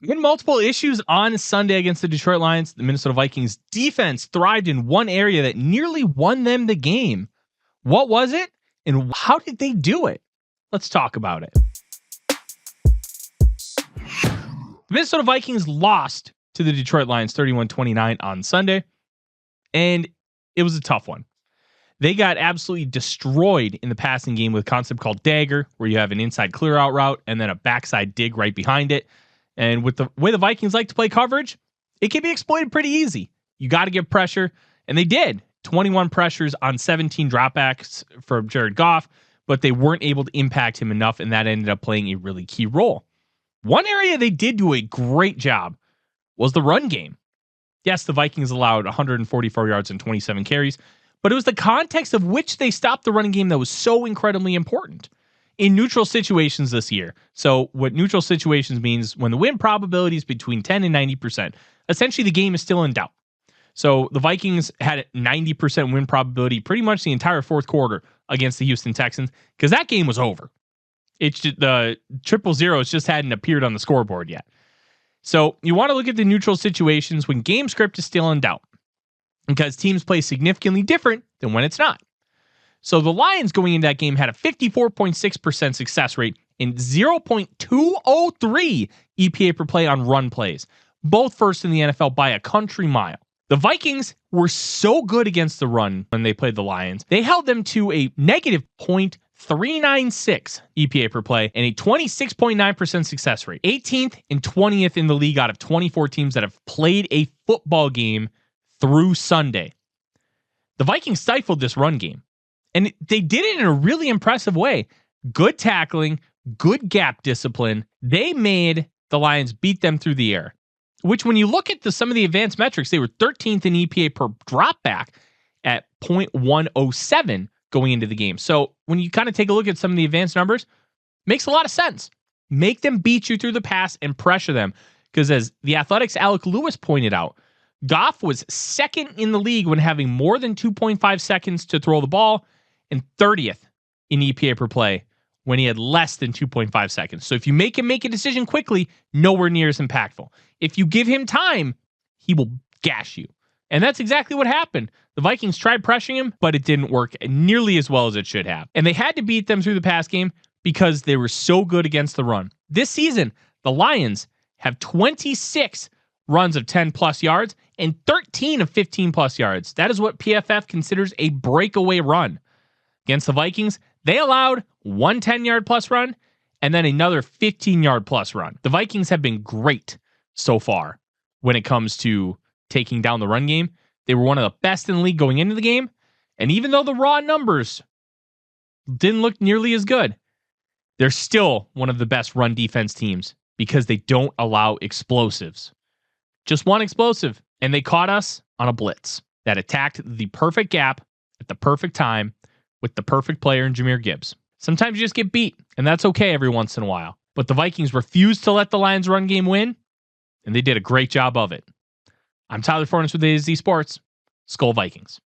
In multiple issues on Sunday against the Detroit Lions, the Minnesota Vikings defense thrived in one area that nearly won them the game. What was it, and how did they do it? Let's talk about it. The Minnesota Vikings lost to the Detroit Lions 31-29 on Sunday, and it was a tough one. They got absolutely destroyed in the passing game with a concept called dagger, where you have an inside clear out route and then a backside dig right behind it. And with the way the Vikings like to play coverage, it can be exploited pretty easy. You got to give pressure, and they did. 21 pressures on 17 dropbacks from Jared Goff, but they weren't able to impact him enough, and that ended up playing a really key role. One area they did do a great job was the run game. Yes, the Vikings allowed 144 yards and 27 carries, but it was the context of which they stopped the running game that was so incredibly important. In neutral situations this year. So what neutral situations means when the win probability is between 10 and 90%, essentially the game is still in doubt. So the Vikings had a 90% win probability pretty much the entire fourth quarter against the Houston Texans because that game was over. It's just, the 000s just hadn't appeared on the scoreboard yet. So you want to look at the neutral situations when game script is still in doubt because teams play significantly different than when it's not. So the Lions going into that game had a 54.6% success rate and 0.203 EPA per play on run plays, both first in the NFL by a country mile. The Vikings were so good against the run when they played the Lions. They held them to a negative 0.396 EPA per play and a 26.9% success rate. 18th and 20th in the league out of 24 teams that have played a football game through Sunday. The Vikings stifled this run game. And they did it in a really impressive way. Good tackling, good gap discipline. They made the Lions beat them through the air, which when you look at some of the advanced metrics, they were 13th in EPA per drop back at 0.107 going into the game. So when you kind of take a look at some of the advanced numbers, makes a lot of sense. Make them beat you through the pass and pressure them. Because as the Athletics' Alec Lewis pointed out, Goff was second in the league when having more than 2.5 seconds to throw the ball, and 30th in EPA per play when he had less than 2.5 seconds. So if you make him make a decision quickly, nowhere near as impactful. If you give him time, he will gash you. And that's exactly what happened. The Vikings tried pressuring him, but it didn't work nearly as well as it should have. And they had to beat them through the pass game because they were so good against the run. This season, the Lions have 26 runs of 10 plus yards and 13 of 15 plus yards. That is what PFF considers a breakaway run. Against the Vikings, they allowed one 10-yard plus run and then another 15-yard plus run. The Vikings have been great so far when it comes to taking down the run game. They were one of the best in the league going into the game. And even though the raw numbers didn't look nearly as good, they're still one of the best run defense teams because they don't allow explosives. Just one explosive. And they caught us on a blitz that attacked the perfect gap at the perfect time with the perfect player in Jahmyr Gibbs. Sometimes you just get beat, and that's okay every once in a while. But the Vikings refused to let the Lions run game win, and they did a great job of it. I'm Tyler Forness with AZ Sports. Skol Vikings.